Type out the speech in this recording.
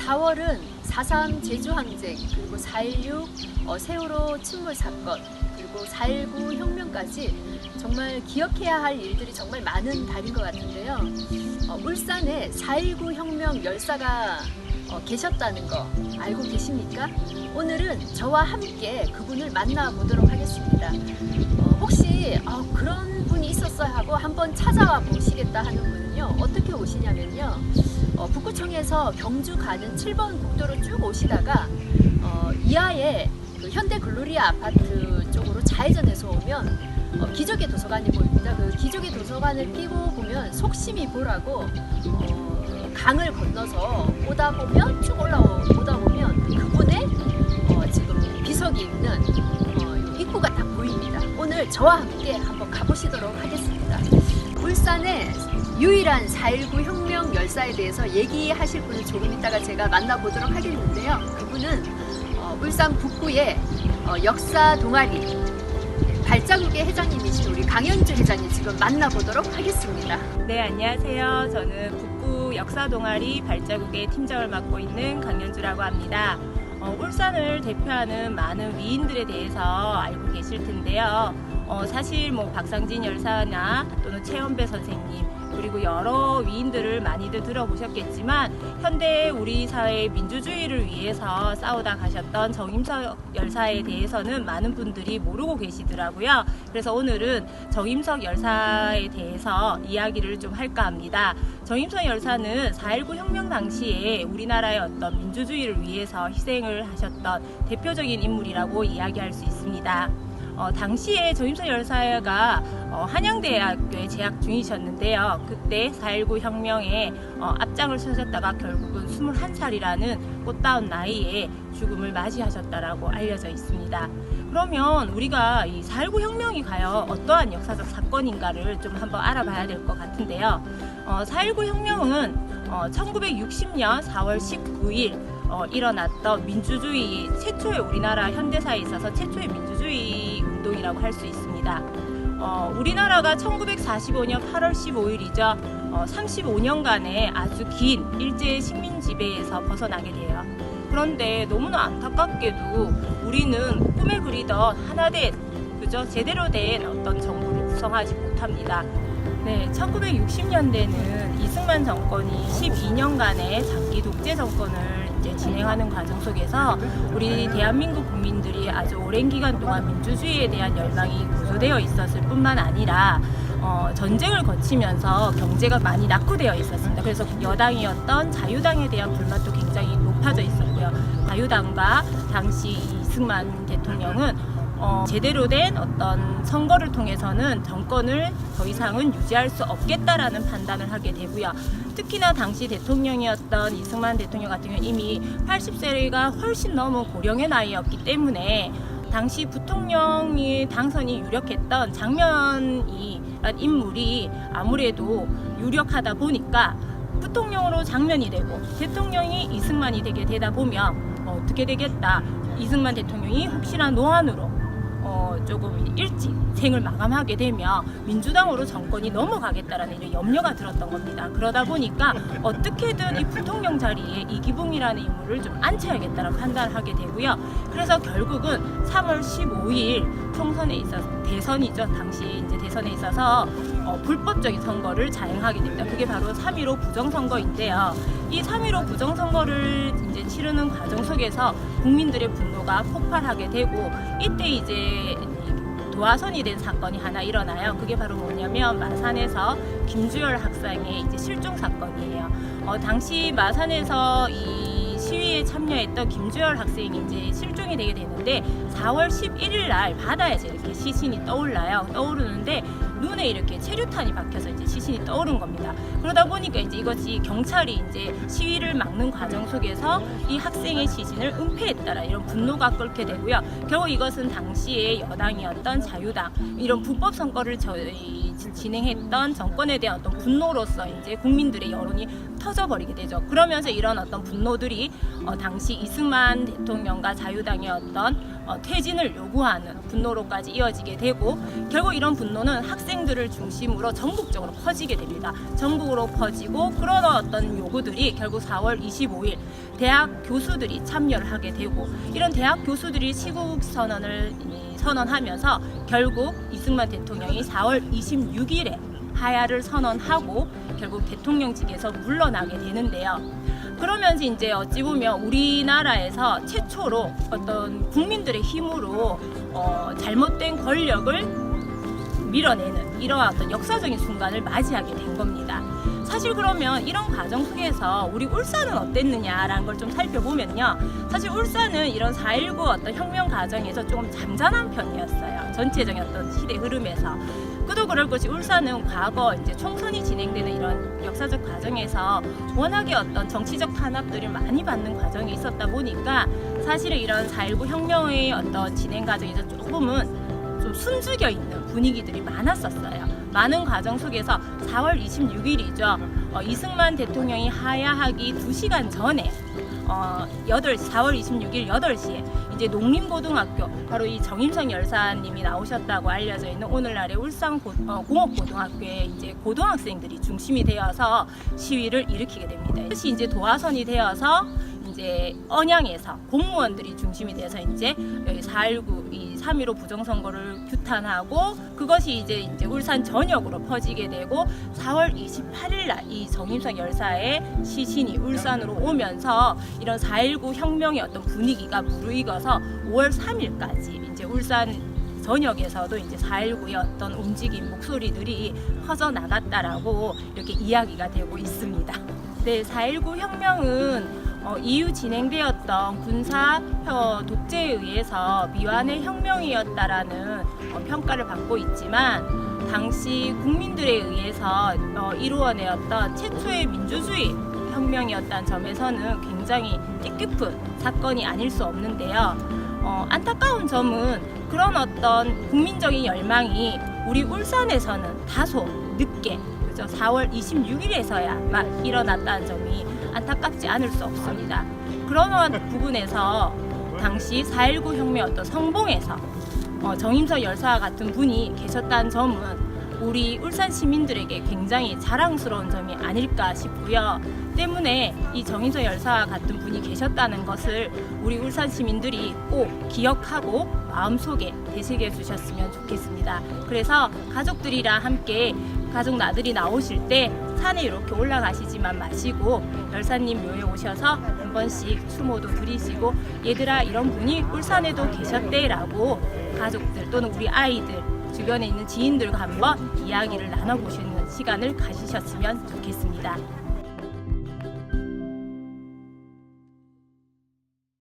4월은 4.3 제주항쟁, 그리고 4.16 세월호 침몰 사건, 그리고 4.19 혁명까지 정말 기억해야 할 일들이 정말 많은 달인 것 같은데요. 울산에 4.19 혁명 열사가 계셨다는 거 알고 계십니까? 오늘은 저와 함께 그분을 만나보도록 하겠습니다. 혹시 그런 분이 있었어야 하고 한번 찾아와 보시겠다 하는 분은요, 어떻게 오시냐면요, 북구청에서 경주 가는 7번 국도로 쭉 오시다가 이하에 그 현대 글로리아 아파트 쪽으로 좌회전해서 오면 기적의 도서관이 보입니다. 그 기적의 도서관을 끼고 보면 속심이 보라고 강을 건너서 오다 보면 쭉 올라오다 보면 그분의 지금 비석이 있는 입구가 딱 보입니다. 오늘 저와 함께 한번 가보시도록 하겠습니다. 울산의 유일한 4.19 혁명 열사에 대해서 얘기하실 분은 조금 이따가 제가 만나보도록 하겠는데요. 그분은 울산 북구의 역사 동아리 발자국의 회장님이신 우리 강현주 회장님 지금 만나보도록 하겠습니다. 네, 안녕하세요. 저는 북구 역사 동아리 발자국의 팀장을 맡고 있는 강현주라고 합니다. 울산을 대표하는 많은 위인들에 대해서 알고 계실 텐데요. 사실 박상진 열사나 또는 최연배 선생님, 그리고 여러 위인들을 많이들 들어보셨겠지만 현대 우리 사회의 민주주의를 위해서 싸우다 가셨던 정임석 열사에 대해서는 많은 분들이 모르고 계시더라고요. 그래서 오늘은 정임석 열사에 대해서 이야기를 좀 할까 합니다. 정임석 열사는 4.19 혁명 당시에 우리나라의 어떤 민주주의를 위해서 희생을 하셨던 대표적인 인물이라고 이야기할 수 있습니다. 당시에 정임석 열사가 한양대학교에 재학 중이셨는데요. 그때 4.19 혁명에 앞장을 서셨다가 결국은 21살이라는 꽃다운 나이에 죽음을 맞이하셨다라고 알려져 있습니다. 그러면 우리가 이 4.19 혁명이 과연 어떠한 역사적 사건인가를 좀 한번 알아봐야 될 것 같은데요. 4.19 혁명은 1960년 4월 19일 일어났던 민주주의 최초의 우리나라 현대사에 있어서 최초의 민주주의 운동이라고 할 수 있습니다. 우리나라가 1945년 8월 15일이죠. 35년간의 아주 긴 일제 식민 지배에서 벗어나게 돼요. 그런데 너무나 안타깝게도 우리는 꿈에 그리던 하나된 제대로 된 어떤 정부를 구성하지 못합니다. 네, 1960년대는 이승만 정권이 12년간의 장기 독재 정권을 진행하는 과정 속에서 우리 대한민국 국민들이 아주 오랜 기간 동안 민주주의에 대한 열망이 고조되어 있었을 뿐만 아니라 전쟁을 거치면서 경제가 많이 낙후되어 있었습니다. 그래서 여당이었던 자유당에 대한 불만도 굉장히 높아져 있었고요. 자유당과 당시 이승만 대통령은 제대로 된 어떤 선거를 통해서는 정권을 더 이상은 유지할 수 없겠다라는 판단을 하게 되고요. 특히나 당시 대통령이었던 이승만 대통령 같은 경우는 이미 80세가 훨씬 넘은 고령의 나이였기 때문에 당시 부통령이 당선이 유력했던 장면이란 인물이 아무래도 유력하다 보니까 부통령으로 장면이 되고 대통령이 이승만이 되게 되다 보면 어떻게 되겠다. 이승만 대통령이 혹시나 노안으로 조금 일찍 생을 마감하게 되면 민주당으로 정권이 넘어가겠다라는 이런 염려가 들었던 겁니다. 그러다 보니까 어떻게든 이 부통령 자리에 이기붕이라는 인물을 좀 앉혀야겠다는 판단을 하게 되고요. 그래서 결국은 3월 15일 총선에 있어서 대선이죠. 당시 이제 대선에 있어서 불법적인 선거를 자행하게 됩니다. 그게 바로 3.15 부정선거인데요. 이 3.15 부정선거를 이제 치르는 과정 속에서 국민들의 분노가 폭발하게 되고 이때 이제 도화선이 된 사건이 하나 일어나요. 그게 바로 뭐냐면 마산에서 김주열 학생의 이제 실종 사건이에요. 당시 마산에서 이 시위에 참여했던 김주열 학생이 이제 실종이 되게 되는데 4월 11일 날 바다에서 이렇게 시신이 떠오르는데 눈에 이렇게 체류탄이 박혀서 이제 시신이 떠오른 겁니다. 그러다 보니까 이제 이것이 경찰이 이제 시위를 막는 과정 속에서 이 학생의 시신을 은폐했다라 이런 분노가 끓게 되고요. 결국 이것은 당시에 여당이었던 자유당 이런 불법 선거를 진행했던 정권에 대한 어떤 분노로서 이제 국민들의 여론이 터져버리게 되죠. 그러면서 이런 어떤 분노들이 당시 이승만 대통령과 자유당의 어떤 퇴진을 요구하는 분노로까지 이어지게 되고, 결국 이런 분노는 학생들을 중심으로 전국적으로 퍼지게 됩니다. 전국으로 퍼지고, 그런 어떤 요구들이 결국 4월 25일 대학 교수들이 참여를 하게 되고, 이런 대학 교수들이 시국 선언을 선언하면서 결국 이승만 대통령이 4월 26일에 하야를 선언하고 결국 대통령직에서 물러나게 되는데요. 그러면서 이제 어찌 보면 우리나라에서 최초로 어떤 국민들의 힘으로 잘못된 권력을 밀어내는 이러한 어떤 역사적인 순간을 맞이하게 된 겁니다. 사실 그러면 이런 과정 속에서 우리 울산은 어땠느냐라는 걸 좀 살펴보면요. 사실 울산은 이런 4.19 어떤 혁명 과정에서 조금 잠잠한 편이었어요. 전체적인 어떤 시대 흐름에서. 그도 그럴 것이 울산은 과거 이제 총선이 진행되는 이런 역사적 과정에서 워낙에 어떤 정치적 탄압들을 많이 받는 과정이 있었다 보니까 사실은 이런 4.19 혁명의 어떤 진행 과정에서 조금은 좀 숨죽여 있는 분위기들이 많았었어요. 많은 과정 속에서 4월 26일이죠. 이승만 대통령이 하야하기 2시간 전에 4월 26일 8시에 이제 농림고등학교, 바로 이 정임성 열사님이 나오셨다고 알려져 있는 오늘날의 울산 공업고등학교에 이제 고등학생들이 중심이 되어서 시위를 일으키게 됩니다. 이것이 이제 도화선이 되어서 이제 언양에서 공무원들이 중심이 돼서 이제 4.19 이 3.15 부정선거를 규탄하고, 그것이 이제 울산 전역으로 퍼지게 되고, 4월 28일 날 이 정임성 열사의 시신이 울산으로 오면서 이런 4.19 혁명의 어떤 분위기가 무르익어서 5월 3일까지 이제 울산 전역에서도 이제 4.19의 어떤 움직임, 목소리들이 퍼져 나갔다라고 이렇게 이야기가 되고 있습니다. 네, 4.19 혁명은 이후 진행되었던 군사 독재에 의해서 미완의 혁명이었다라는 평가를 받고 있지만, 당시 국민들에 의해서 이루어내었던 최초의 민주주의 혁명이었다는 점에서는 굉장히 뜻깊은 사건이 아닐 수 없는데요. 안타까운 점은 그런 어떤 국민적인 열망이 우리 울산에서는 다소 늦게, 그죠? 4월 26일에서야 일어났다는 점이 안타깝지 않을 수 없습니다. 그런 부분에서 당시 4.19 혁명 어떤 성봉에서 정임성 열사와 같은 분이 계셨다는 점은 우리 울산 시민들에게 굉장히 자랑스러운 점이 아닐까 싶고요. 때문에 이 정임성 열사와 같은 분이 계셨다는 것을 우리 울산 시민들이 꼭 기억하고 마음속에 되새겨 주셨으면 좋겠습니다. 그래서 가족들이랑 함께 가족 나들이 나오실 때 산에 이렇게 올라가시지만 마시고 열사님 묘에 오셔서 한 번씩 추모도 드리시고, 얘들아 이런 분이 울산에도 계셨대 라고 가족들 또는 우리 아이들 주변에 있는 지인들과 한번 이야기를 나눠보시는 시간을 가지셨으면 좋겠습니다.